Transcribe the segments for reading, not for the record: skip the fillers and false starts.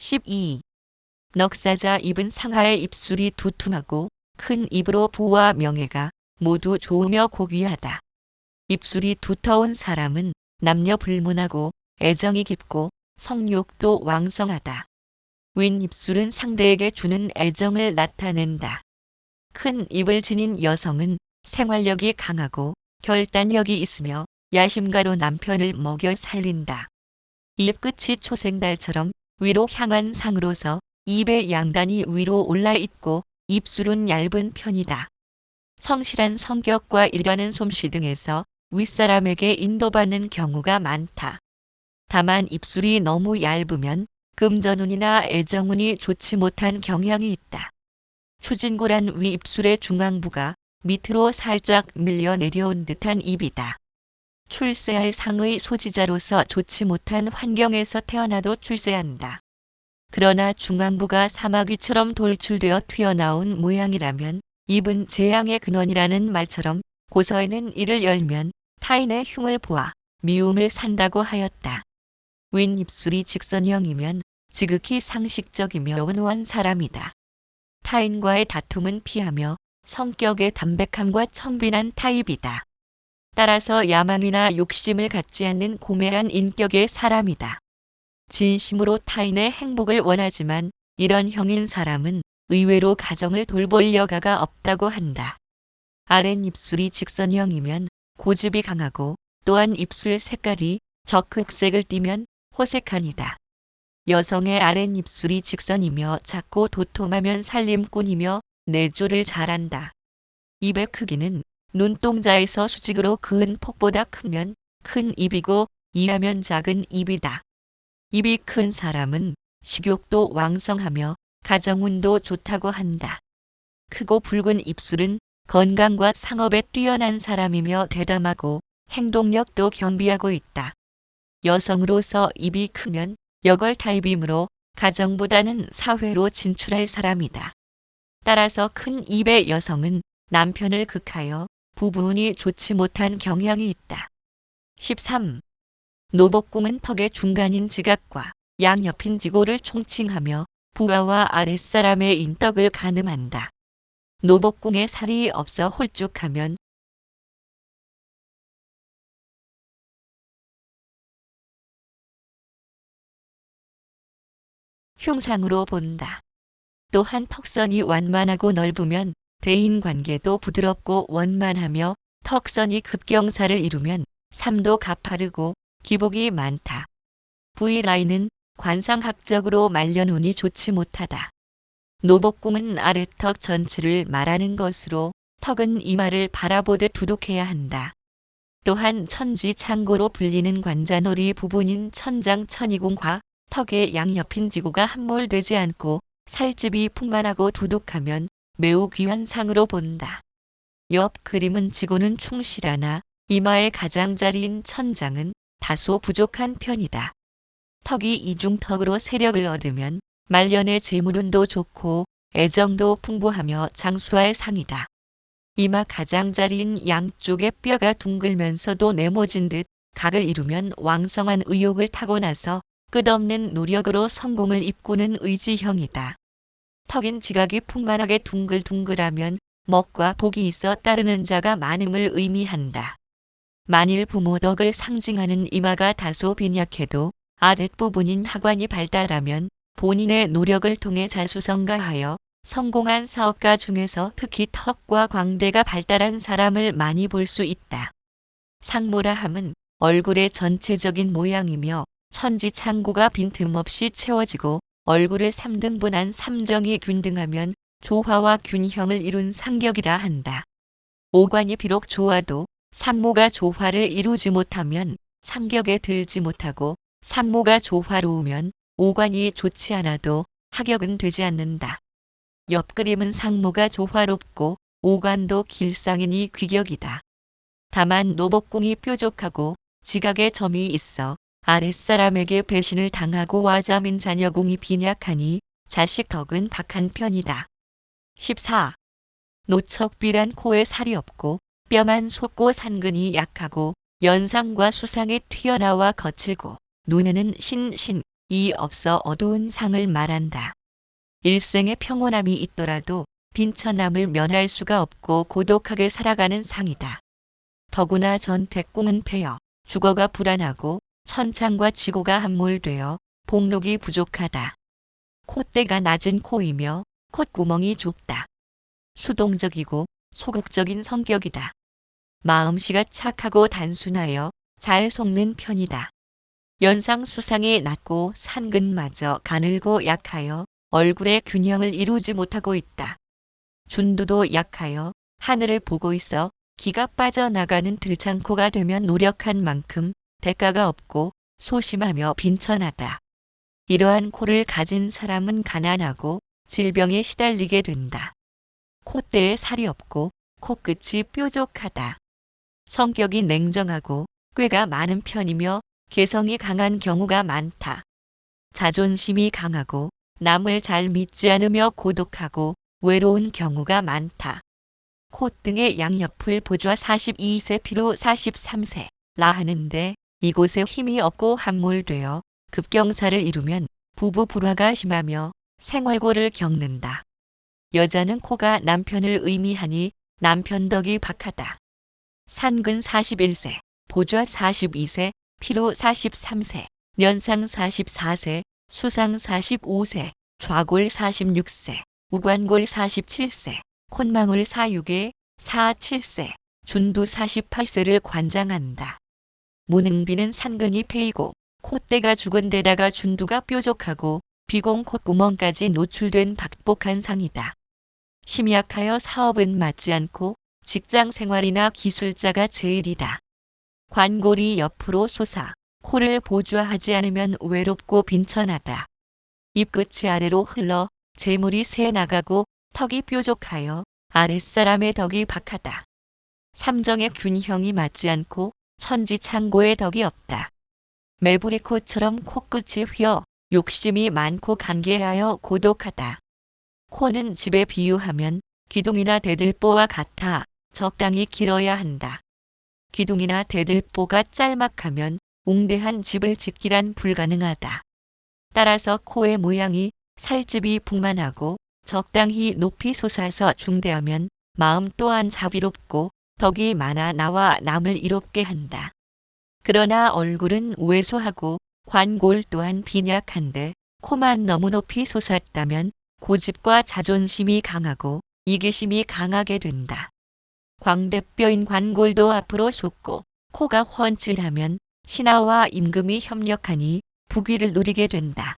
12. 넉사자 입은 상하의 입술이 두툼하고 큰 입으로 부와 명예가 모두 좋으며 고귀하다. 입술이 두터운 사람은 남녀 불문하고 애정이 깊고 성욕도 왕성하다. 윈 입술은 상대에게 주는 애정을 나타낸다. 큰 입을 지닌 여성은 생활력이 강하고 결단력이 있으며 야심가로 남편을 먹여 살린다. 입 끝이 초생달처럼 위로 향한 상으로서 입의 양단이 위로 올라 있고 입술은 얇은 편이다. 성실한 성격과 일하는 솜씨 등에서 윗사람에게 인도받는 경우가 많다. 다만 입술이 너무 얇으면 금전운이나 애정운이 좋지 못한 경향이 있다. 추진골한 윗입술의 중앙부가 밑으로 살짝 밀려 내려온 듯한 입이다. 출세할 상의 소지자로서 좋지 못한 환경에서 태어나도 출세한다. 그러나 중앙부가 사마귀처럼 돌출되어 튀어나온 모양이라면 입은 재앙의 근원이라는 말처럼 고서에는 이를 열면 타인의 흉을 보아 미움을 산다고 하였다. 윈 입술이 직선형이면 지극히 상식적이며 온화한 사람이다. 타인과의 다툼은 피하며 성격의 담백함과 청빈한 타입이다. 따라서 야망이나 욕심을 갖지 않는 고매한 인격의 사람이다. 진심으로 타인의 행복을 원하지만 이런 형인 사람은 의외로 가정을 돌볼 여가가 없다고 한다. 아랫입술이 직선형이면 고집이 강하고 또한 입술 색깔이 적흑색을 띠면 호색한이다. 여성의 아랫입술이 직선이며 작고 도톰하면 살림꾼이며 내조를 잘한다. 입의 크기는 눈동자에서 수직으로 그은 폭보다 크면 큰 입이고 이하면 작은 입이다. 입이 큰 사람은 식욕도 왕성하며 가정운도 좋다고 한다. 크고 붉은 입술은 건강과 상업에 뛰어난 사람이며 대담하고 행동력도 겸비하고 있다. 여성으로서 입이 크면 여걸 타입이므로 가정보다는 사회로 진출할 사람이다. 따라서 큰 입의 여성은 남편을 극하여 부부운이 좋지 못한 경향이 있다. 13. 노복궁은 턱의 중간인 지각과 양옆인 지고를 총칭하며 부하와 아랫사람의 인덕을 가늠한다. 노복궁에 살이 없어 홀쭉하면 흉상으로 본다. 또한 턱선이 완만하고 넓으면 대인관계도 부드럽고 원만하며 턱선이 급경사를 이루면 삶도 가파르고 기복이 많다. V라인은 관상학적으로 말년운이 좋지 못하다. 노복궁은 아래턱 전체를 말하는 것으로 턱은 이마를 바라보듯 두둑해야 한다. 또한 천지창고로 불리는 관자놀이 부분인 천장천이궁과 턱의 양옆인 지구가 함몰되지 않고 살집이 풍만하고 두둑하면 매우 귀한 상으로 본다. 옆 그림은 지구는 충실하나 이마의 가장자리인 천장은 다소 부족한 편이다. 턱이 이중턱으로 세력을 얻으면 말년의 재물운도 좋고 애정도 풍부하며 장수할 상이다. 이마 가장자리인 양쪽의 뼈가 둥글면서도 네모진 듯 각을 이루면 왕성한 의욕을 타고나서 끝없는 노력으로 성공을 입고는 의지형이다. 턱인 지각이 풍만하게 둥글둥글하면 먹과 복이 있어 따르는 자가 많음을 의미한다. 만일 부모 덕을 상징하는 이마가 다소 빈약해도 아랫부분인 하관이 발달하면 본인의 노력을 통해 자수성가하여 성공한 사업가 중에서 특히 턱과 광대가 발달한 사람을 많이 볼 수 있다. 상모라 함은 얼굴의 전체적인 모양이며 천지창고가 빈틈없이 채워지고 얼굴을 3등분한 삼정이 균등하면 조화와 균형을 이룬 상격이라 한다. 오관이 비록 좋아도 상모가 조화를 이루지 못하면 상격에 들지 못하고 상모가 조화로우면 오관이 좋지 않아도 하격은 되지 않는다. 옆그림은 상모가 조화롭고 오관도 길상이니 귀격이다. 다만 노복궁이 뾰족하고 지각에 점이 있어 아랫사람에게 배신을 당하고 와자민 자녀궁이 빈약하니 자식 덕은 박한 편이다. 14. 노척비란 코에 살이 없고 뼈만 솟고 산근이 약하고 연상과 수상이 튀어나와 거칠고 눈에는 신신 이 없어 어두운 상을 말한다. 일생에 평온함이 있더라도 빈천함을 면할 수가 없고 고독하게 살아가는 상이다. 더구나 전택궁은 폐여 주거가 불안하고 천창과 지고가 함몰되어 복록이 부족하다. 콧대가 낮은 코이며 콧구멍이 좁다. 수동적이고 소극적인 성격이다. 마음씨가 착하고 단순하여 잘 속는 편이다. 연상 수상이 낮고 산근마저 가늘고 약하여 얼굴의 균형을 이루지 못하고 있다. 준두도 약하여 하늘을 보고 있어 기가 빠져나가는 들창코가 되면 노력한 만큼 대가가 없고 소심하며 빈천하다. 이러한 코를 가진 사람은 가난하고 질병에 시달리게 된다. 콧대에 살이 없고 코끝이 뾰족하다. 성격이 냉정하고 꾀가 많은 편이며 개성이 강한 경우가 많다. 자존심이 강하고 남을 잘 믿지 않으며 고독하고 외로운 경우가 많다. 콧등의 양옆을 보좌 42세 피로 43세 라 하는데 이곳에 힘이 없고 함몰되어 급경사를 이루면 부부 불화가 심하며 생활고를 겪는다. 여자는 코가 남편을 의미하니 남편 덕이 박하다. 산근 41세, 보좌 42세, 피로 43세, 년상 44세, 수상 45세, 좌골 46세, 우관골 47세, 콧망울 46에 47세, 준두 48세를 관장한다. 문흥비는 산근이 패이고 콧대가 죽은 데다가 준두가 뾰족하고 비공 콧구멍까지 노출된 박복한 상이다. 심약하여 사업은 맞지 않고 직장 생활이나 기술자가 제일이다. 관골이 옆으로 솟아 코를 보좌하지 않으면 외롭고 빈천하다. 입끝이 아래로 흘러 재물이 새 나가고 턱이 뾰족하여 아랫사람의 덕이 박하다. 삼정의 균형이 맞지 않고 천지창고의 덕이 없다. 매부리코처럼 코끝이 휘어 욕심이 많고 간계하여 고독하다. 코는 집에 비유하면 기둥이나 대들보와 같아 적당히 길어야 한다. 기둥이나 대들보가 짤막하면 웅대한 집을 짓기란 불가능하다. 따라서 코의 모양이 살집이 풍만하고 적당히 높이 솟아서 중대하면 마음 또한 자비롭고 덕이 많아 나와 남을 이롭게 한다. 그러나 얼굴은 왜소하고 관골 또한 빈약한데 코만 너무 높이 솟았다면 고집과 자존심이 강하고 이기심이 강하게 된다. 광대뼈인 관골도 앞으로 솟고 코가 훤칠하면 신하와 임금이 협력하니 부귀를 누리게 된다.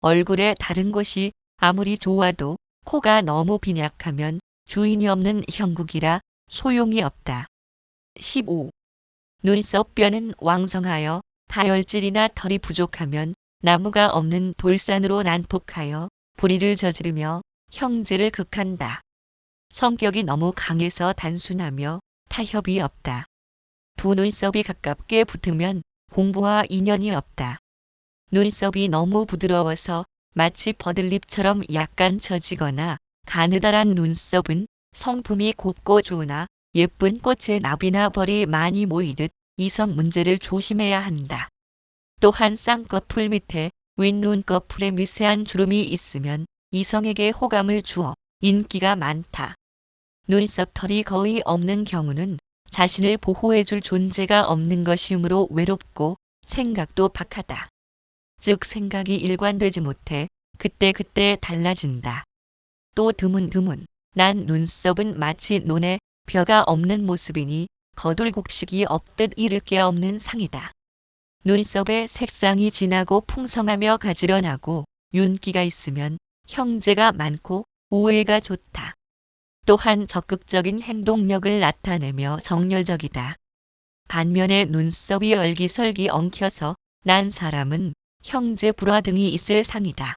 얼굴의 다른 곳이 아무리 좋아도 코가 너무 빈약하면 주인이 없는 형국이라 소용이 없다. 15. 눈썹뼈는 왕성하여 다혈질이나 털이 부족하면 나무가 없는 돌산으로 난폭하여 불의를 저지르며 형제를 극한다. 성격이 너무 강해서 단순하며 타협이 없다. 두 눈썹이 가깝게 붙으면 공부와 인연이 없다. 눈썹이 너무 부드러워서 마치 버들잎처럼 약간 처지거나 가느다란 눈썹은 성품이 곱고 좋으나 예쁜 꽃에 나비나 벌이 많이 모이듯 이성 문제를 조심해야 한다. 또한 쌍꺼풀 밑에 윗눈꺼풀에 미세한 주름이 있으면 이성에게 호감을 주어 인기가 많다. 눈썹털이 거의 없는 경우는 자신을 보호해줄 존재가 없는 것이므로 외롭고 생각도 박하다. 즉 생각이 일관되지 못해 그때그때 달라진다. 또 드문드문 난 눈썹은 마치 눈에 벼가 없는 모습이니 거둘곡식이 없듯 잃을 게 없는 상이다. 눈썹의 색상이 진하고 풍성하며 가지런하고 윤기가 있으면 형제가 많고 우애가 좋다. 또한 적극적인 행동력을 나타내며 정열적이다. 반면에 눈썹이 얼기설기 엉켜서 난 사람은 형제 불화 등이 있을 상이다.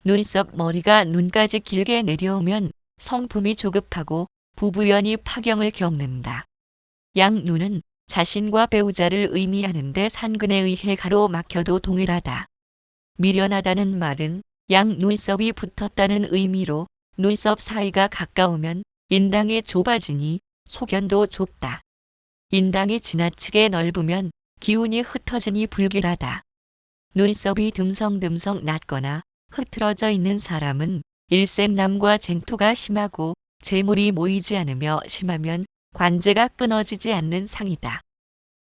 눈썹 머리가 눈까지 길게 내려오면 성품이 조급하고 부부연이 파경을 겪는다. 양눈은 자신과 배우자를 의미하는데 산근에 의해 가로막혀도 동일하다. 미련하다는 말은 양눈썹이 붙었다는 의미로 눈썹 사이가 가까우면 인당이 좁아지니 소견도 좁다. 인당이 지나치게 넓으면 기운이 흩어지니 불길하다. 눈썹이 듬성듬성 낮거나 흐트러져 있는 사람은 일생 남과 쟁투가 심하고 재물이 모이지 않으며 심하면 관제가 끊어지지 않는 상이다.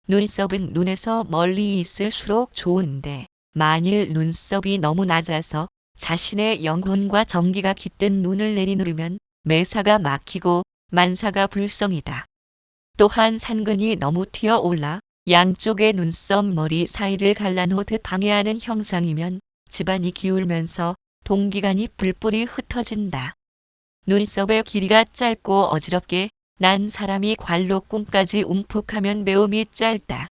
눈썹은 눈에서 멀리 있을수록 좋은데 만일 눈썹이 너무 낮아서 자신의 영혼과 정기가 깃든 눈을 내리누르면 매사가 막히고 만사가 불성이다. 또한 산근이 너무 튀어올라 양쪽의 눈썹 머리 사이를 갈라놓듯 방해하는 형상이면 집안이 기울면서 동기간이 뿔뿔이 흩어진다. 눈썹의 길이가 짧고 어지럽게 난 사람이 관록궁까지 움푹하면 매움이 짧다.